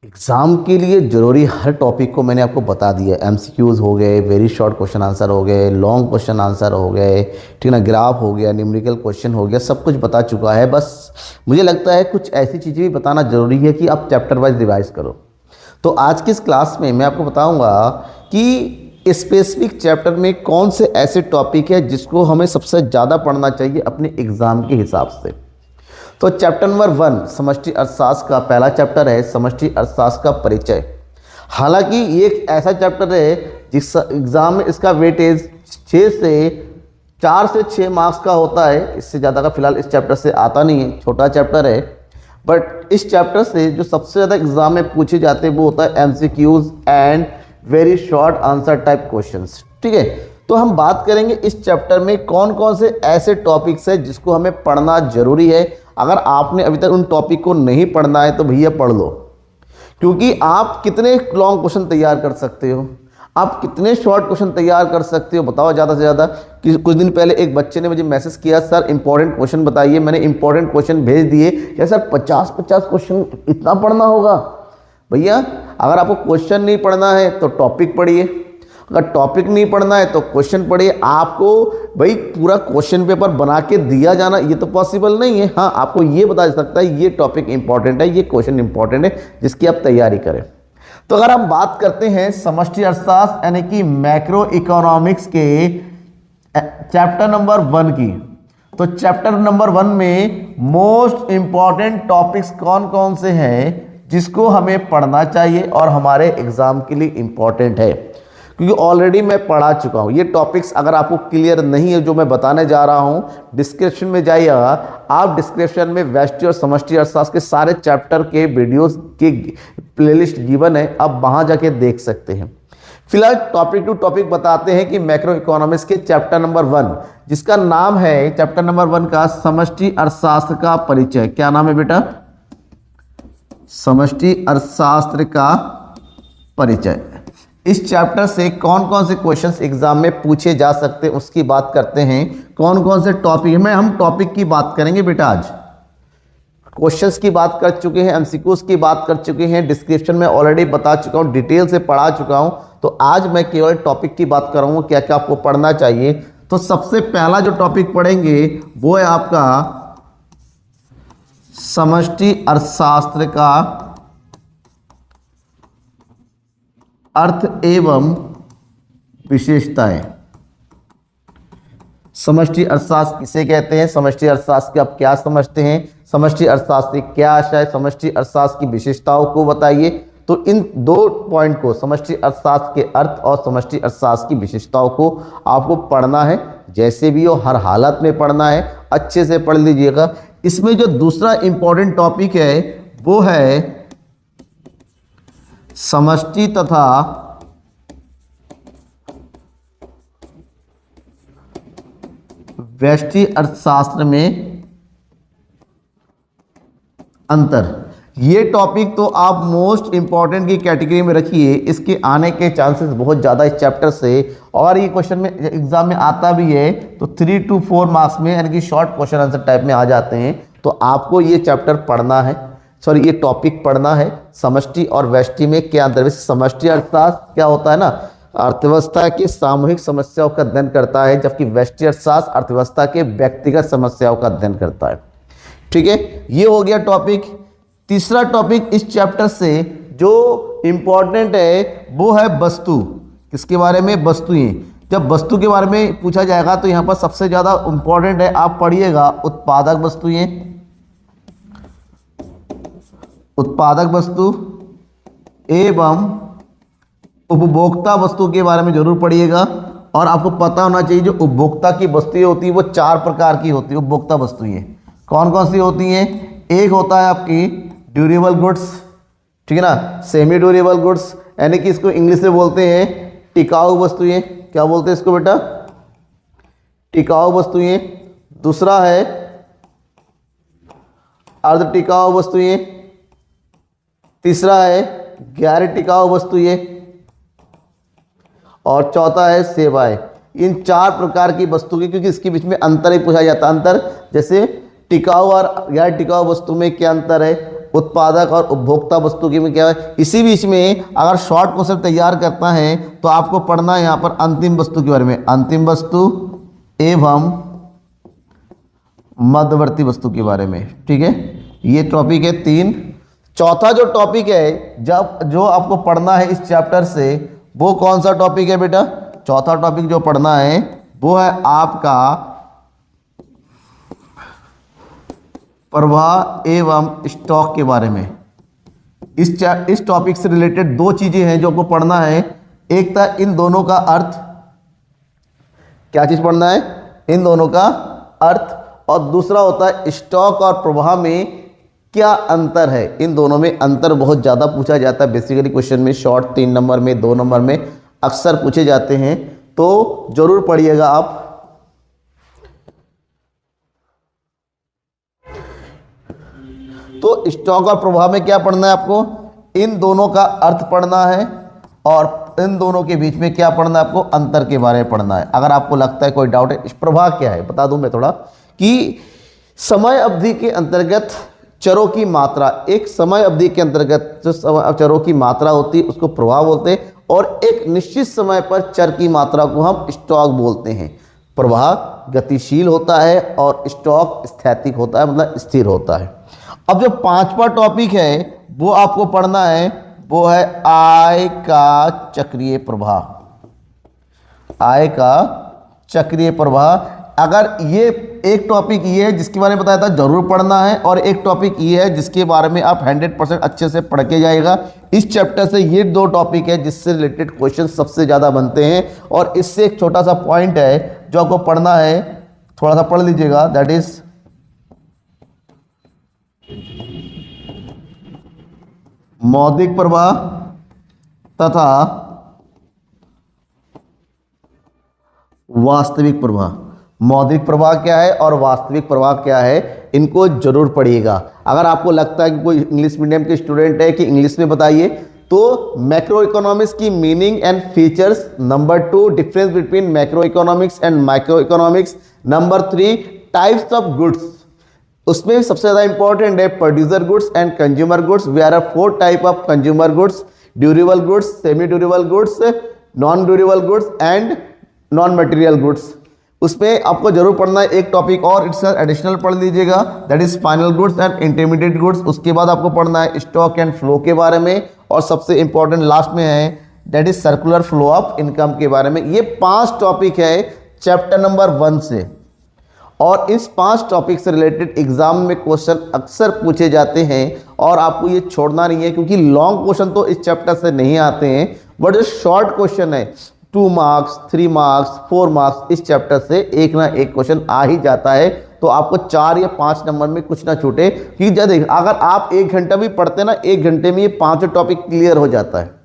Exam के लिए ज़रूरी हर टॉपिक को मैंने आपको बता दिया। एमसीक्यूज़ हो गए, वेरी शॉर्ट क्वेश्चन आंसर हो गए, लॉन्ग क्वेश्चन आंसर हो गए, ठीक ना, ग्राफ हो गया, न्यूमेरिकल क्वेश्चन हो गया, सब कुछ बता चुका है। बस मुझे लगता है कुछ ऐसी चीज़ें भी बताना ज़रूरी है कि आप चैप्टर वाइज रिवाइज करो। तो आज की इस क्लास में मैं आपको बताऊँगा कि स्पेसिफिक चैप्टर में कौन से ऐसे टॉपिक है जिसको हमें सबसे ज़्यादा पढ़ना चाहिए अपने एग्ज़ाम के हिसाब से। तो चैप्टर नंबर 1 समष्टि अर्थशास्त्र का पहला चैप्टर है समष्टि अर्थशास्त्र का परिचय। हालांकि ये एक ऐसा चैप्टर है जिस एग्ज़ाम में इसका वेटेज 4 से 6 मार्क्स का होता है। इससे ज़्यादा का फिलहाल इस चैप्टर से आता नहीं है, छोटा चैप्टर है। बट इस चैप्टर से जो सबसे ज़्यादा एग्ज़ाम में पूछे जाते हैं वो होता है MCQs and very short answer type questions. ठीक है, तो हम बात करेंगे इस चैप्टर में कौन कौन से ऐसे टॉपिक्स हैं जिसको हमें पढ़ना ज़रूरी है। अगर आपने अभी तक उन टॉपिक को नहीं पढ़ना है तो भैया पढ़ लो, क्योंकि आप कितने लॉन्ग क्वेश्चन तैयार कर सकते हो, आप कितने शॉर्ट क्वेश्चन तैयार कर सकते हो, बताओ ज़्यादा से ज़्यादा। कि कुछ दिन पहले एक बच्चे ने मुझे मैसेज किया, सर इंपॉर्टेंट क्वेश्चन बताइए। मैंने इंपॉर्टेंट क्वेश्चन भेज दिए। क्या सर 50 क्वेश्चन इतना पढ़ना होगा? भैया अगर आपको क्वेश्चन नहीं पढ़ना है तो टॉपिक पढ़िए, अगर टॉपिक नहीं पढ़ना है तो क्वेश्चन पढ़िए। आपको भाई पूरा क्वेश्चन पेपर बना के दिया जाना ये तो पॉसिबल नहीं है। हाँ, आपको ये बता सकता है ये टॉपिक इंपॉर्टेंट है, ये क्वेश्चन इंपॉर्टेंट है जिसकी आप तैयारी करें। तो अगर हम बात करते हैं समष्टि अर्थशास्त्र यानी कि मैक्रो इकोनॉमिक्स के चैप्टर नंबर 1 की, तो चैप्टर नंबर 1 में मोस्ट इंपॉर्टेंट टॉपिक्स कौन कौन से हैं जिसको हमें पढ़ना चाहिए और हमारे एग्जाम के लिए इंपॉर्टेंट है, क्योंकि ऑलरेडी मैं पढ़ा चुका हूँ ये टॉपिक्स। अगर आपको क्लियर नहीं है जो मैं बताने जा रहा हूँ, डिस्क्रिप्शन में जाइएगा आप, डिस्क्रिप्शन में व्यष्टि और समष्टि अर्थशास्त्र के सारे चैप्टर के वीडियोस की प्लेलिस्ट गिवन है, आप वहाँ जाके देख सकते हैं। फिलहाल टॉपिक टू टॉपिक बताते हैं कि मैक्रो इकोनॉमिक्स के चैप्टर नंबर 1 जिसका नाम है चैप्टर नंबर 1 का समष्टि अर्थशास्त्र का परिचय। क्या नाम है बेटा? समष्टि अर्थशास्त्र का परिचय। इस चैप्टर से कौन कौन से क्वेश्चंस एग्जाम में पूछे जा सकते हैं उसकी बात करते हैं। कौन कौन से टॉपिक में हम टॉपिक की बात करेंगे बेटा। आज क्वेश्चंस की बात कर चुके हैं, एमसीक्यूज की बात कर चुके हैं, डिस्क्रिप्शन में ऑलरेडी बता चुका हूं, डिटेल से पढ़ा चुका हूं। तो आज मैं केवल टॉपिक की बात करूंगा, क्या क्या आपको पढ़ना चाहिए। तो सबसे पहला जो टॉपिक पढ़ेंगे वो है आपका समष्टि अर्थशास्त्र का अर्थ एवं विशेषताएं। समष्टि अर्थशास्त्र किसे कहते हैं, समष्टि अर्थशास्त्र के आप क्या समझते हैं, समष्टि अर्थशास्त्र की क्या आशा है, समष्टि अर्थशास्त्र की विशेषताओं को बताइए। तो इन दो पॉइंट को, समष्टि अर्थशास्त्र के अर्थ और समष्टि अर्थशास्त्र की विशेषताओं को आपको पढ़ना है, जैसे भी हो हर हालत में पढ़ना है, अच्छे से पढ़ लीजिएगा। इसमें जो दूसरा इंपॉर्टेंट टॉपिक है वो है समष्टि तथा व्यष्टि अर्थशास्त्र में अंतर। ये टॉपिक तो आप मोस्ट इंपॉर्टेंट की कैटेगरी में रखिए, इसके आने के चांसेस बहुत ज़्यादा इस चैप्टर से। और ये क्वेश्चन में एग्जाम में आता भी है तो 3 to 4 मार्क्स में, यानी कि शॉर्ट क्वेश्चन आंसर टाइप में आ जाते हैं। तो आपको ये चैप्टर पढ़ना है, सॉरी ये टॉपिक पढ़ना है। समष्टि और व्यष्टि में क्या अंतर है? समष्टि अर्थशास्त्र क्या होता है ना, अर्थव्यवस्था की सामूहिक समस्याओं का अध्ययन करता है, जबकि व्यष्टि अर्थशास्त्र अर्थव्यवस्था के व्यक्तिगत समस्याओं का अध्ययन करता है। ठीक है, ये हो गया टॉपिक। तीसरा टॉपिक इस चैप्टर से जो इंपॉर्टेंट है वो है वस्तु। किसके बारे में? वस्तुएं। जब वस्तु के बारे में पूछा जाएगा तो यहाँ पर सबसे ज़्यादा इंपॉर्टेंट है, आप पढ़िएगा उत्पादक वस्तुएं, उत्पादक वस्तु एवं उपभोक्ता वस्तु के बारे में जरूर पढ़िएगा। और आपको पता होना चाहिए जो उपभोक्ता की वस्तुएं होती है वो 4 प्रकार की होती है। उपभोक्ता वस्तुएं कौन कौन सी होती हैं? एक होता है आपकी ड्यूरेबल गुड्स, ठीक है ना, सेमी ड्यूरेबल गुड्स, यानी कि इसको इंग्लिश में बोलते हैं टिकाऊ वस्तुएं। क्या बोलते हैं इसको बेटा? टिकाऊ वस्तुएं। दूसरा है अर्ध टिकाऊ वस्तुएं। तीसरा है गैर टिकाऊ वस्तुएं। और चौथा है सेवाएं। इन 4 प्रकार की वस्तु की, क्योंकि इसके बीच में अंतर ही पूछा जाता है। अंतर जैसे टिकाऊ और गैर टिकाऊ वस्तु में क्या अंतर है, उत्पादक और उपभोक्ता वस्तु की में क्या है। इसी बीच में अगर शॉर्ट क्वेश्चन तैयार करता है तो आपको पढ़ना है यहाँ पर अंतिम वस्तु के बारे में, अंतिम वस्तु एवं मध्यवर्ती वस्तु के बारे में। ठीक है, ये टॉपिक है 3। चौथा जो टॉपिक है जब जो आपको पढ़ना है इस चैप्टर से, वो कौन सा टॉपिक है बेटा? चौथा टॉपिक जो पढ़ना है वो है आपका प्रवाह एवं स्टॉक के बारे में। इस टॉपिक से रिलेटेड 2 चीजें हैं जो आपको पढ़ना है। एक था इन दोनों का अर्थ, क्या चीज पढ़ना है? इन दोनों का अर्थ। और दूसरा होता है स्टॉक और प्रवाह में क्या अंतर है। इन दोनों में अंतर बहुत ज़्यादा पूछा जाता है बेसिकली क्वेश्चन में, शॉर्ट 3 नंबर में, 2 नंबर में अक्सर पूछे जाते हैं, तो जरूर पढ़िएगा आप। तो स्टॉक और प्रवाह में क्या पढ़ना है आपको? इन दोनों का अर्थ पढ़ना है और इन दोनों के बीच में क्या पढ़ना है आपको? अंतर के बारे में पढ़ना है। अगर आपको लगता है कोई डाउट है, प्रवाह क्या है बता दूं मैं थोड़ा, कि समय अवधि के अंतर्गत चरों की मात्रा, एक समय अवधि के अंतर्गत जो चरों की मात्रा होती है उसको प्रवाह बोलते हैं, और एक निश्चित समय पर चर की मात्रा को हम स्टॉक बोलते हैं। प्रवाह गतिशील होता है और स्टॉक स्थैतिक होता है, मतलब स्थिर होता है। अब जो 5वां टॉपिक है वो आपको पढ़ना है, वो है आय का चक्रीय प्रवाह। आय का चक्रीय प्रवाह। अगर ये एक टॉपिक ये है जिसके बारे में बताया था जरूर पढ़ना है, और एक टॉपिक ये है जिसके बारे में आप 100% अच्छे से पढ़ के जाएगा। इस चैप्टर से ये 2 टॉपिक है जिससे रिलेटेड क्वेश्चन सबसे ज़्यादा बनते हैं। और इससे एक छोटा सा पॉइंट है जो आपको पढ़ना है, थोड़ा सा पढ़ लीजिएगा, दैट इज मौद्रिक प्रवाह तथा वास्तविक प्रवाह। मौद्रिक प्रवाह क्या है और वास्तविक प्रवाह क्या है, इनको जरूर पढ़िएगा। अगर आपको लगता है कि कोई इंग्लिश मीडियम के स्टूडेंट है कि इंग्लिश में बताइए, तो मैक्रो इकोनॉमिक्स की meaning and features, number 2 difference between macro economics and micro economics, number 3 types of goods, उसमें सबसे ज़्यादा इंपॉर्टेंट है producer goods and consumer goods. We are 4 type of consumer goods, durable goods, semi durable goods, non durable goods and non material goods. उसमें आपको जरूर पढ़ना है एक टॉपिक और इसका एडिशनल पढ़ लीजिएगा, that is final goods and intermediate goods. उसके बाद आपको पढ़ना है स्टॉक एंड फ्लो के बारे में, और सबसे इंपॉर्टेंट लास्ट में है that is circular flow of income के बारे में। ये 5 टॉपिक है चैप्टर नंबर 1 से, और इस 5 टॉपिक से रिलेटेड एग्जाम में क्वेश्चन अक्सर पूछे जाते हैं, और आपको ये छोड़ना नहीं है, क्योंकि लॉन्ग क्वेश्चन तो इस चैप्टर से नहीं आते हैं, बट जो शॉर्ट क्वेश्चन है 2 मार्क्स, 3 मार्क्स, 4 मार्क्स, इस चैप्टर से एक ना एक क्वेश्चन आ ही जाता है। तो आपको 4 या 5 नंबर में कुछ ना छूटे, कि जब अगर आप 1 घंटा भी पढ़ते ना, 1 घंटे में ये 5 टॉपिक क्लियर हो जाता है।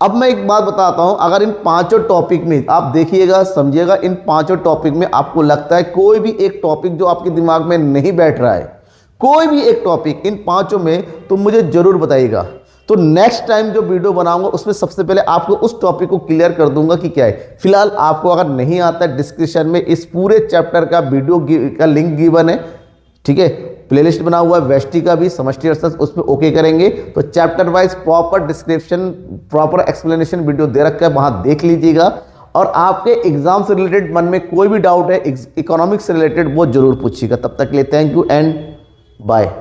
अब मैं एक बात बताता हूं, अगर इन 5 टॉपिक में आप देखिएगा, समझिएगा, इन 5 टॉपिक में आपको लगता है कोई भी एक टॉपिक जो आपके दिमाग में नहीं बैठ रहा है, कोई भी एक टॉपिक इन 5 में, तो मुझे जरूर बताइएगा। तो नेक्स्ट टाइम जो वीडियो बनाऊंगा उसमें सबसे पहले आपको उस टॉपिक को क्लियर कर दूंगा कि क्या है। फिलहाल आपको अगर नहीं आता, डिस्क्रिप्शन में इस पूरे चैप्टर का वीडियो का लिंक गिवन है, ठीक है। प्लेलिस्ट बना हुआ है वेस्टी का भी, समष्टि अर्थशास्त्र, उस पर ओके करेंगे तो chapter wise proper description, proper explanation video दे रखा है, वहां देख लीजिएगा। और आपके एग्जाम से रिलेटेड मन में कोई भी डाउट है इकोनॉमिक्स से रिलेटेड, वो जरूर पूछिएगा। तब तक के लिए थैंक यू एंड बाय।